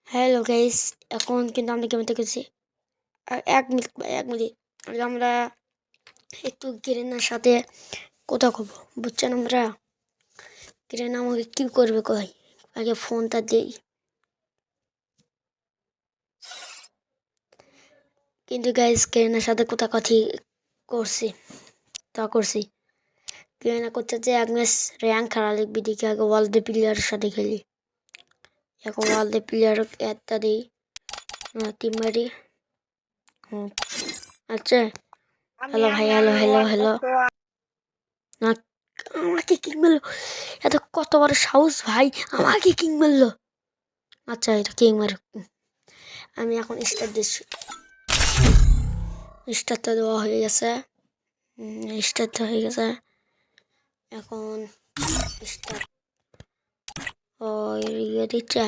Hello guys, এখন কিন্তু আমরা গেমে গেছি। আর 1 মিনিট ভাই, 1 মিনিট। আমরা একটু গ্রেনার সাথে কথা কব, বুঝছেন? আমরা গ্রেন আমাকে কি করবে কই, আগে ফোনটা দেই। কিন্তু গাইস গ্রেনার সাথে কথা করছি। গ্রেনা করছে যে এক ম্যাচ র্যাঙ্ক হারা লিখবি, দেখি আগে ওয়ার্ল্ড প্লেয়ারের সাথে খেলি। এখন ওয়ার্ল্ড প্লেয়ার একটা দিই, টিম মারি। আচ্ছা, হ্যালো ভাই, হ্যালো। না, আমাকে কিক মারলো। এত কত বড় সাহস ভাই, আমাকে কিক মারলো। আচ্ছা, এটা কিক মার। আমি এখন স্টার্ট দিচ্ছি। স্টার্টটা দেওয়া হয়ে গেছে। এখন স্টার্ট দিচ্ছে।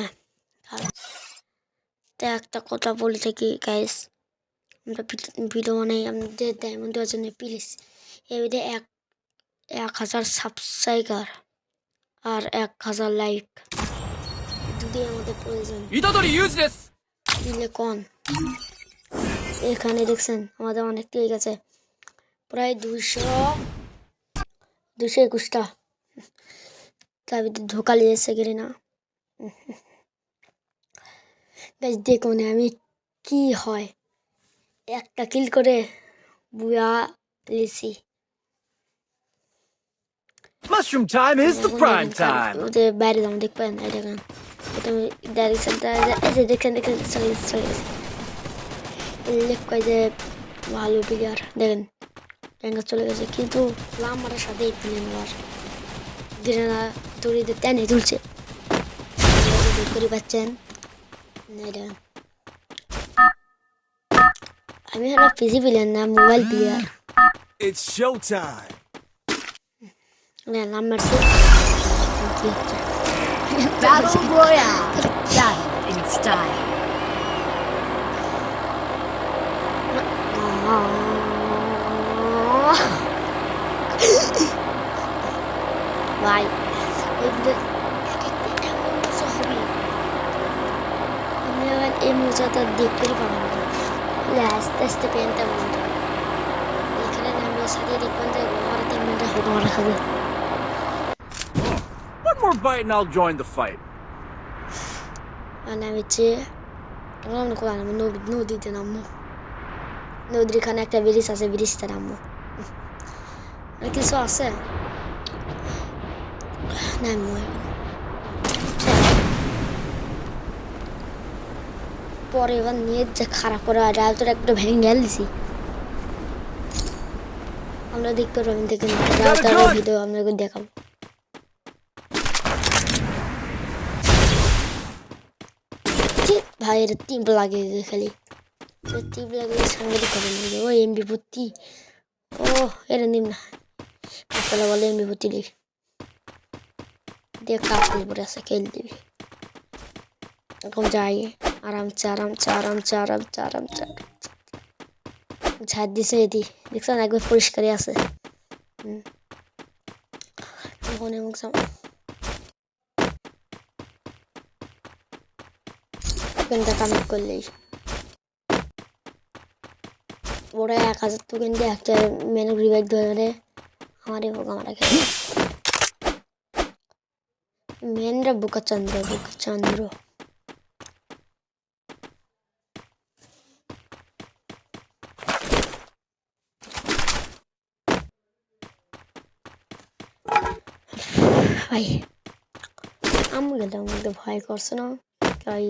তা একটা কথা বলে থাকি গাইস, আমরা ভিডিও বানাই আমাদের ডায়মন্ড দেওয়ার জন্য। প্লিজ এই ভিডিও 1000 সাবস্ক্রাইবার আর 1000 লাইক দুটোই আমাদের প্রয়োজন। দিলে কোন এখানে দেখছেন আমাদের অনেক ঠিক গেছে, প্রায় 221টা। তার ভিতরে ধোকা লিয়েছে গেলে না। দেখুন আমি কি হয়, একটা কিল করে বুয়া লিছি। Mushroom time is the prime time. ওদের বাইরে যাবো, দেখবেন এই দেখেন প্রথমে ডাইরেকশনটা এই যে দেখেন লেখ কয় যে ভালো প্লেয়ার দেখেন ট্যাঙ্গার চলে গেছে, কিন্তু আমার সাথে প্লেন আর গ্রেনা দড়িতে টেনে তুলছে। করে পাচ্ছেন আমি হলো পিসি প্লেয়ার না, mobile player. It's showtime. Number Battle Royale. Battle in style. ভাই আমি আবার এই মজাটা দেখতে পাবো না, আস্তে আস্তে পেনটা বন্ধ। এখানে আমি সাথে দেখবেন যে আমার 3 মিনিট হবে আমার খাবে। One more bite and I'll join the fight. আমি হচ্ছে নদীতে নামবো। নদীর এখানে একটা ব্রিজ আছে, ব্রিজটা নামবো। আর কিছু আছে নামবো পরে। এবার নিয়ে যে খারাপ করে রাউটার একটা ভেঙে গেল দিছি। আমরা দেখতে পাবেন, দেখেন রাউটারের ভিডিও আপনাকে দেখাবো। ভাই এটা টিপ লাগে খালি, টিপ লাগলে সাংঘাতিক হবে না। ও এমবি ভর্তি, ও এটা নিম না, আসলে বলে এমবি ভর্তি লিখি দিয়ে কাপড় পরে আছে, খেল দিবি। এখন যাই আরামসে ঝাড় দিছে এটি দেখছেন, একবার পরিষ্কারই আছে। এখন এবং পেনটা কানেক্ট করলেই ওরা 1000 টোকেন দিয়ে একটা মেনু রিভাইভ ধরে আমার এই বোকা মারা খেলে। মেনরা বোকাচন্দ্র ভাই। আমি গেলাম, ভয় করছে না তাই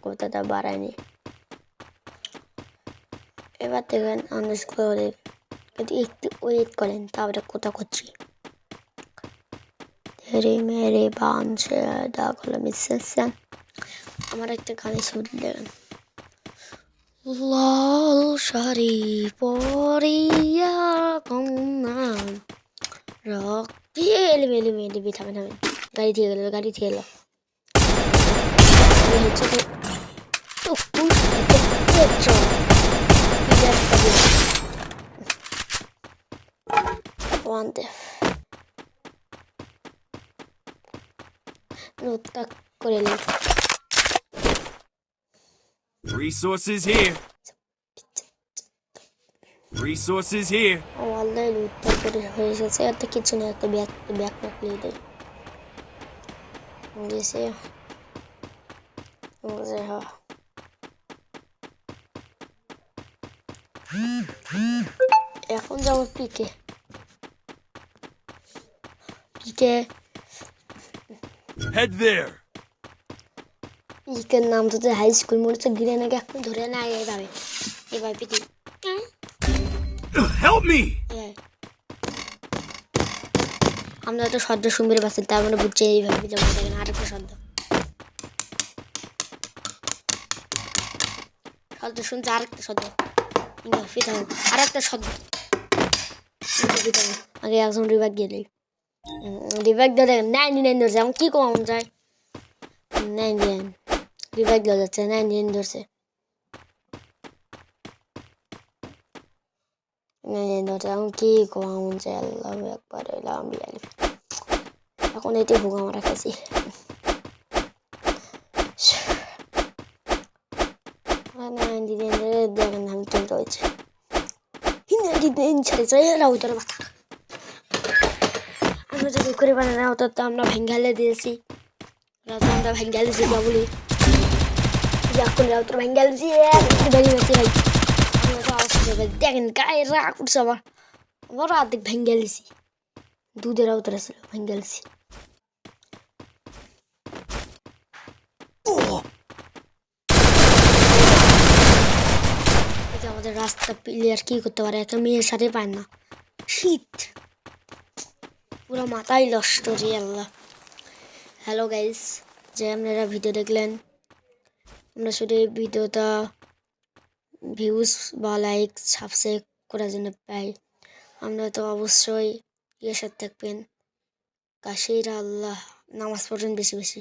কথাটা বাড়ায়নি। এবার দেখবেন আন্দাজ করে যদি একটু ওয়েট করেন তারপরে কথা করছি। তেরে মেরে বাঁধছে দাখল মিশন। আমার একটা গানে শুনে দেখেন, লাল শাড়ি পরিয়া কন্যা রক্তি এলিবি থামেন। গাড়ি থেকে গেল হচ্ছে করে Resources here. Resources here. ও আল্লাহ উত্তর করে হয়ে গেছে এত কিছু নেই একটা ব্যাগ রাখলে দেয় দিয়েছে এখন যাবো পিকে Head there. পিকের নাম তো হাই স্কুল মনে হচ্ছে গিরে নাকি এখন ধরে না এইভাবে এবার পিটি Help me. আমরা তো শব্দ শুনবে পাচ্ছি তার মানে বুঝছে এইভাবে যেমন দেখেন আরেকটা শব্দ শুনছে আরেকটা শব্দ আরেকটা শব্দ আগে একজন রিভাইভ দিয়ে দেয় রিভাইভ দিয়ে দেখেন 99 ধরছে এখন কি কম যায় 99 রিভাইভ দেওয়া যাচ্ছে 99 ধরছে 99 ধরছে এখন কি কম যায় আল্লাহ একবার এলাম এখন এটি ভুগ আমরা খাইছি দেখেন আমি চলতে হয়েছে আমরা যদি করে পারে না ওটা তো আমরা ভেঙ্গালে দিয়েছি আমরা ভেঙ্গালে দিয়েছি বলি এখন রাউতর ভেঙ্গালে দিয়েছি ভাই দেখেন গায়ে রাগ উঠছে আবার আবার অর্ধেক ভেঙ্গাল দিছি দুধের আউতর ছিল ভেঙ্গাল দিছি আমাদের রাস্তা প্লেয়ার কি করতে পারে একটা মেয়ের সাথে পায় না শীত পুরো মাথায় নষ্ট রে আল্লাহ হ্যালো গাইস যে আপনারা ভিডিও দেখলেন আমরা শুধু এই ভিডিওটা ভিউজ বা লাইক সাবস্ক্রাইব করার জন্য পাই আমরা তো অবশ্যই ইয়ের সাথে থাকবেন কাশির আল্লাহ নামাজ পড়েন বেশি বেশি